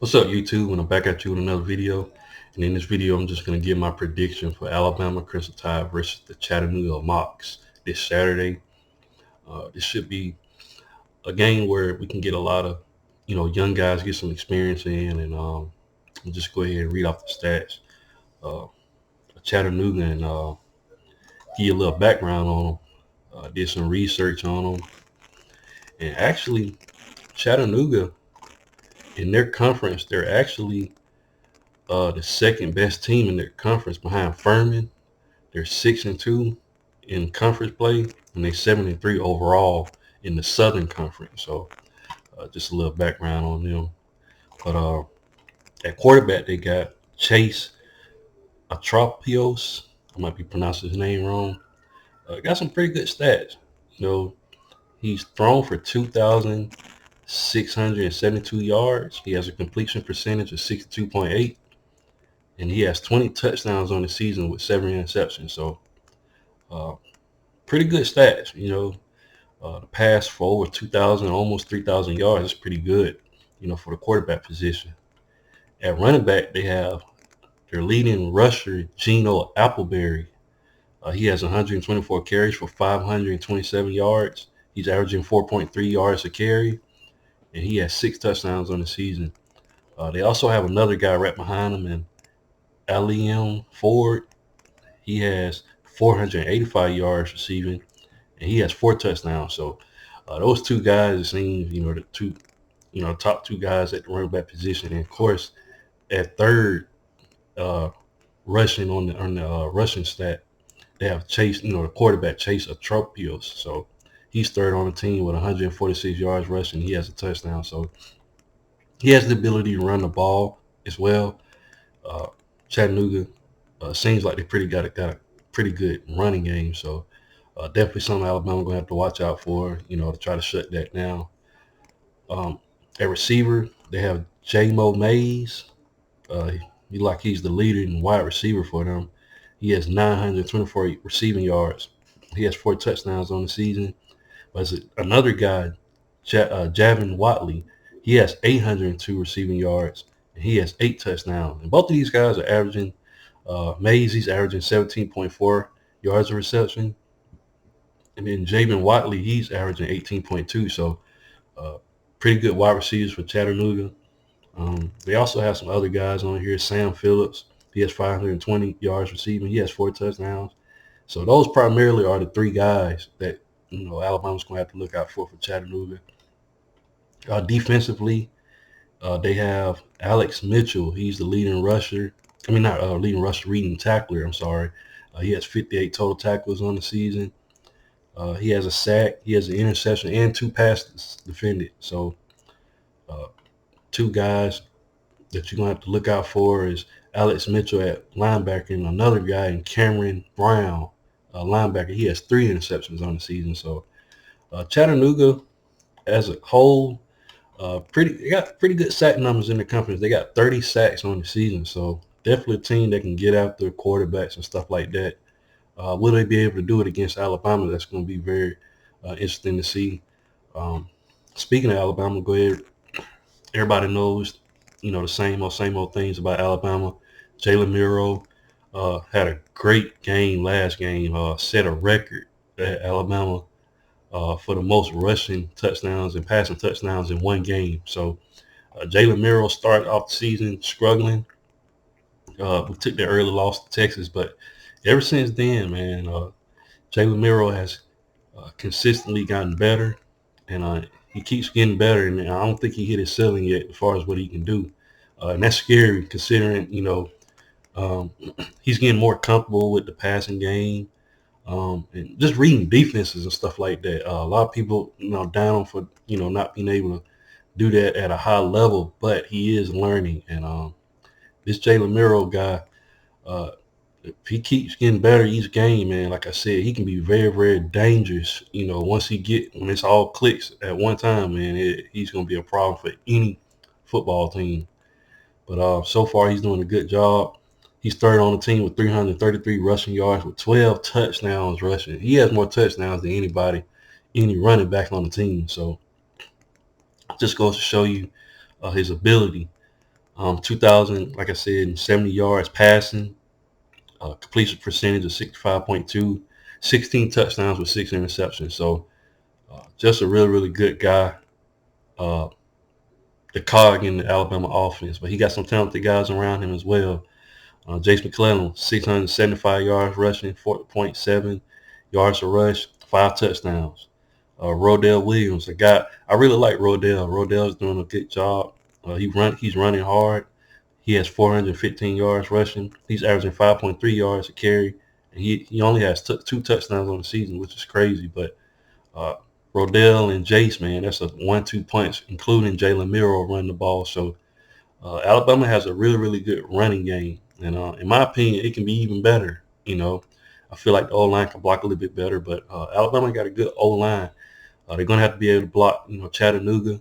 What's up, YouTube? And I'm back at you with another video. And in this video, I'm just going to give my prediction for Alabama Crimson Tide versus the Chattanooga Mocs this Saturday. This should be a game where we can get a lot of, young guys get some experience in, and I'll just go ahead and read off the stats. Uh, Chattanooga and give you a little background on them. Did some research on them, and actually, Chattanooga in their conference, they're actually the second best team in their conference behind Furman. They're 6-2 in conference play, and they're 7-3 overall in the Southern Conference. So, just a little background on them. But at quarterback, they got Chase Atropios. I might be pronouncing his name wrong. Got some pretty good stats. You know, he's thrown for 2,672 yards. He has a completion percentage of 62.8, and he has 20 touchdowns on the season with 7 interceptions. So, uh, pretty good stats. The pass for over 2,000, almost 3,000 yards is pretty good, for the quarterback position. At running back, they have their leading rusher, Geno Appleberry. He has 124 carries for 527 yards. He's averaging 4.3 yards a carry, and he has 6 touchdowns on the season. They also have another guy right behind him, and Aliem Ford. He has 485 yards receiving, and he has 4 touchdowns. So those two guys, it seems, the two, top two guys at the running back position. And of course, at third, uh, rushing on the rushing stat, they have Chase, the quarterback Chase Atropios. So he's third on the team with 146 yards rushing. He has a touchdown. So he has the ability to run the ball as well. Uh, Chattanooga seems like they got a pretty good running game. So definitely something Alabama gonna have to watch out for, to try to shut that down. Um, at receiver, they have J-Mo Mays. Uh, he's the leader and wide receiver for them. He has 924 receiving yards. He has 4 touchdowns on the season. But another guy, Javin Watley, he has 802 receiving yards, and he has 8 touchdowns. And both of these guys are averaging. Mays, he's averaging 17.4 yards of reception, and then Javin Watley, he's averaging 18.2. So uh, pretty good wide receivers for Chattanooga. They also have some other guys on here. Sam Phillips, he has 520 yards receiving. He has 4 touchdowns. So those primarily are the 3 guys that Alabama's going to have to look out for Chattanooga. Defensively, they have Alex Mitchell. He's the leading rusher. I mean, not leading rusher, leading tackler. I'm sorry. He has 58 total tackles on the season. He has a sack. He has an interception and 2 passes defended. So 2 guys that you're going to have to look out for is Alex Mitchell at linebacker, and another guy in Cameron Brown, linebacker. He has 3 interceptions on the season. So Chattanooga as a whole, they got pretty good sack numbers in the conference. They got 30 sacks on the season. So definitely a team that can get after quarterbacks and stuff like that. Will they be able to do it against Alabama? That's going to be very interesting to see. Um, Speaking of Alabama, go ahead. Everybody knows, the same old things about Alabama. Jalen Miro had a great game last game, set a record at Alabama for the most rushing touchdowns and passing touchdowns in one game. So Jalen Miro started off the season struggling. We took the early loss to Texas, but ever since then, man, Jalen Miro has consistently gotten better, and he keeps getting better. And I don't think he hit his ceiling yet as far as what he can do, and that's scary considering um, he's getting more comfortable with the passing game, and just reading defenses and stuff like that. A lot of people, down for not being able to do that at a high level, but he is learning. And this Jalen Miro guy, uh, if he keeps getting better each game, man, like I said, he can be very, very dangerous. When it's all clicks at one time, man, he's going to be a problem for any football team. But so far, he's doing a good job. He's third on the team with 333 rushing yards with 12 touchdowns rushing. He has more touchdowns than any running back on the team. So just goes to show you his ability. 2,000, like I said, 70 yards passing, completion percentage of 65.2, 16 touchdowns with 6 interceptions. So just a really, really good guy. Uh, the cog in the Alabama offense, but he got some talented guys around him as well. Jace McClellan, 675 yards rushing, 4.7 yards a rush, 5 touchdowns. Rodell Williams, a guy I really like. Rodell's doing a good job. He's running hard. He has 415 yards rushing. He's averaging 5.3 yards a carry, and he only has 2 touchdowns on the season, which is crazy. But uh, Rodell and Jace, man, that's a 1-2 punch, including Jalen Miro running the ball. So Alabama has a really, really good running game, and in my opinion, it can be even better. I feel like the O line can block a little bit better, but Alabama got a good O line. They're gonna have to be able to block, Chattanooga,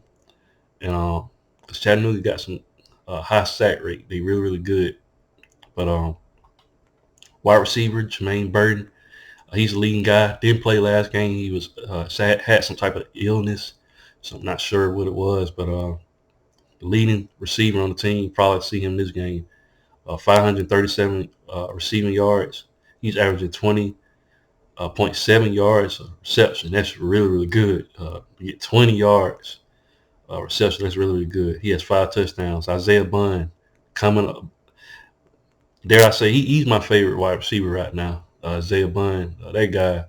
and because Chattanooga got some high sack rate. They really, really good. But wide receiver Jermaine Burton, he's the leading guy. Didn't play last game. He was had some type of illness, so I'm not sure what it was. But the leading receiver on the team, probably see him this game. 537 receiving yards. He's averaging 20.7 yards of reception. That's really, really good. You get 20 yards reception. That's really, really good. He has 5 touchdowns. Isaiah Bunn coming up. Dare I say, he's my favorite wide receiver right now. Isaiah Bunn, that guy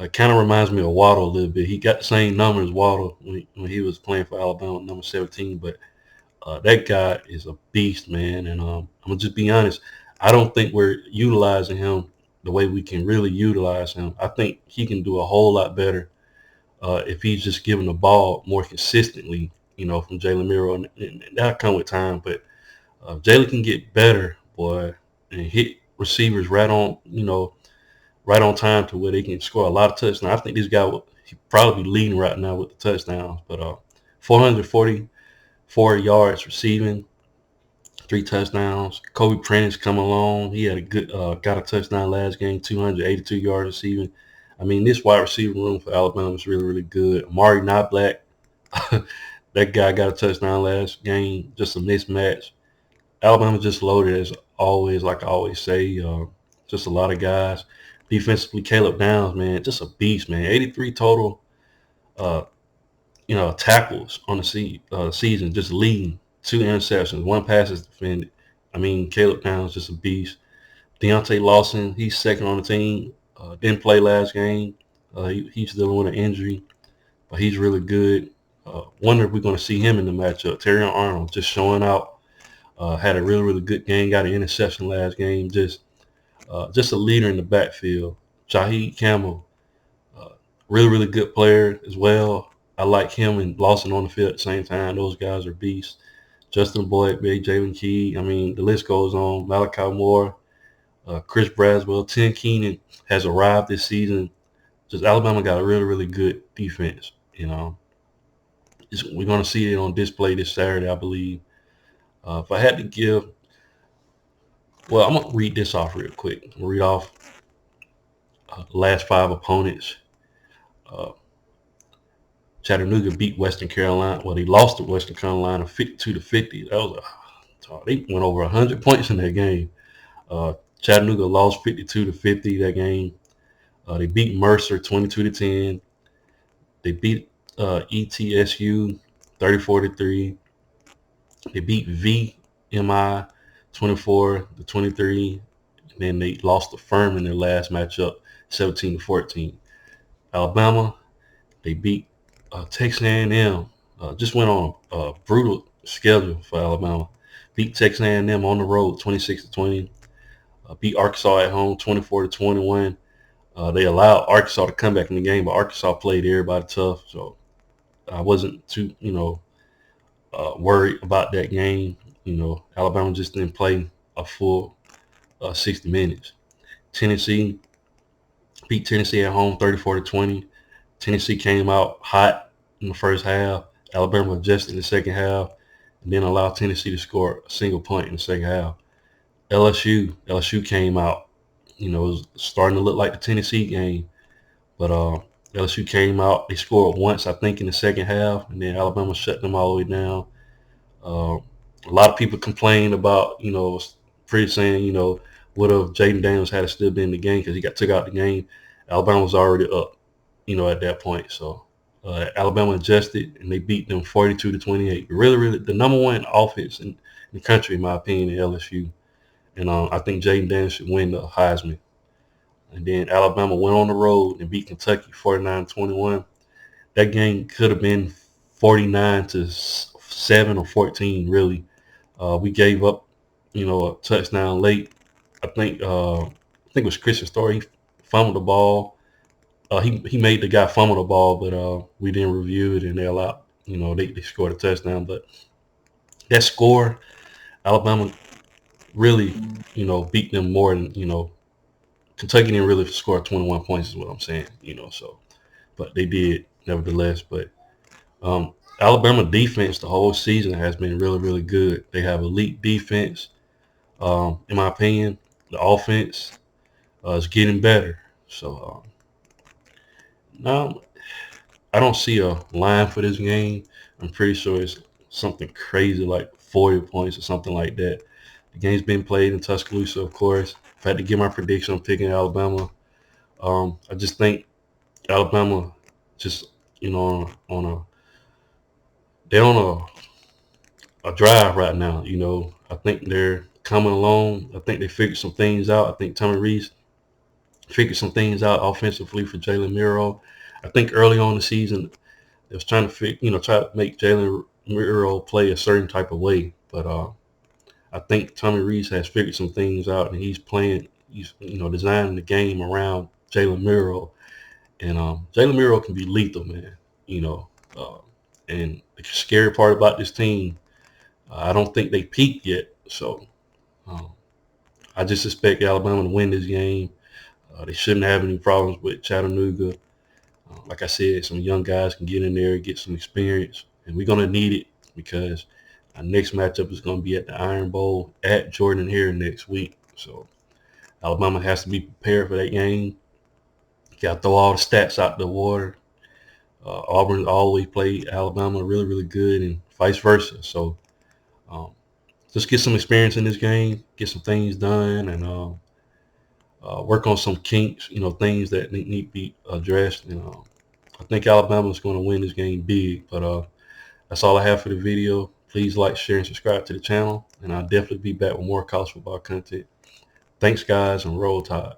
kind of reminds me of Waddle a little bit. He got the same number as Waddle when he was playing for Alabama, number 17, but that guy is a beast, man. And I'm gonna just be honest. I don't think we're utilizing him the way we can really utilize him. I think he can do a whole lot better if he's just given the ball more consistently. From Jalen Miro, and that'll come with time. But Jalen can get better, boy, and hit receivers right on time to where they can score a lot of touchdowns. I think this guy he probably be leading right now with the touchdowns. But 444 yards receiving, 3 touchdowns. Kobe Prentice come along. He had a good got a touchdown last game, 282 yards receiving. I mean, this wide receiver room for Alabama is really, really good. Amari Knoblack, that guy got a touchdown last game. Just a mismatch. Alabama just loaded as always, like I always say. Just a lot of guys. Defensively, Caleb Downs, man, just a beast, man. 83 total, uh, tackles on the season, just leading. 2 interceptions, 1 pass is defended. I mean, Caleb Downs just a beast. Deontay Lawson, he's second on the team. Didn't play last game. He's dealing with an injury, but he's really good. Wonder if we're going to see him in the matchup. Terrion Arnold just showing out. Had a really, really good game. Got an interception last game. Just a leader in the backfield. Shaheed Campbell, really, really good player as well. I like him and Lawson on the field at the same time. Those guys are beasts. Justin Boyd, Big Jalen Key. I mean, the list goes on. Malachi Moore, Chris Braswell, Tim Keenan has arrived this season. Just Alabama got a really, really good defense. We're going to see it on display this Saturday, I believe. If I had to give, well, I'm going to read this off real quick. I'm going to read off the last 5 opponents. Chattanooga beat Western Carolina. Well, they lost to Western Carolina 52-50. They went over 100 points in that game. Chattanooga lost 52-50 that game. They beat Mercer 22-10. They beat ETSU 34-3. They beat VMI 24-23. And then they lost to Furman in their last matchup 17-14. Alabama, they beat Texas A&M. Just went on a brutal schedule for Alabama. Beat Texas A&M on the road 26-20. Beat Arkansas at home 24-21. They allowed Arkansas to come back in the game, but Arkansas played everybody tough. So I wasn't too, worried about that game. Alabama just didn't play a full 60 minutes. Tennessee beat Tennessee at home 34-20. Tennessee came out hot in the first half. Alabama adjusted in the second half, and then allowed Tennessee to score a single point in the second half. LSU came out. It was starting to look like the Tennessee game, but LSU came out. They scored once, I think, in the second half, and then Alabama shut them all the way down. A lot of people complain about, pretty saying, what if Jaden Daniels had still been in the game because he got took out the game. Alabama was already up, at that point. So Alabama adjusted and they beat them 42-28. Really, really, the number one offense in the country, in my opinion, in LSU. And I think Jaden Daniels should win the Heisman. And then Alabama went on the road and beat Kentucky 49-21. That game could have been 49-7 or 14, really. We gave up, a touchdown late. I think it was Christian Story. He fumbled the ball. He made the guy fumble the ball, but we didn't review it, and they allowed, they scored a touchdown. But that score, Alabama really, beat them more than, Kentucky didn't really score 21 points is what I'm saying, so, but they did nevertheless. But Alabama defense the whole season has been really, really good. They have elite defense. In my opinion, the offense is getting better. So now I don't see a line for this game. I'm pretty sure it's something crazy like 40 points or something like that. The game's been played in Tuscaloosa, of course. If I had to give my prediction, I'm picking Alabama. I just think Alabama just, on a they're on a drive right now. I think they're coming along. I think they figured some things out. I think Tommy Reese figured some things out offensively for Jalen Miro. I think early on in the season, they was trying to try to make Jalen Miro play a certain type of way. But I think Tommy Reese has figured some things out, and he's designing the game around Jalen Miro. And Jalen Miro can be lethal, man. You know, uh, and the scary part about this team, I don't think they peaked yet. So um, I just expect Alabama to win this game. They shouldn't have any problems with Chattanooga. Like I said, some young guys can get in there, get some experience, and we're gonna need it because our next matchup is gonna be at the Iron Bowl at Jordan here next week. So Alabama has to be prepared for that game. Got to throw all the stats out the water. Auburn always played Alabama really, really good, and vice versa. So um, just get some experience in this game, get some things done, and work on some kinks. Things that need to be addressed. And I think Alabama is going to win this game big. But that's all I have for the video. Please like, share, and subscribe to the channel, and I'll definitely be back with more college football content. Thanks, guys, and roll tide.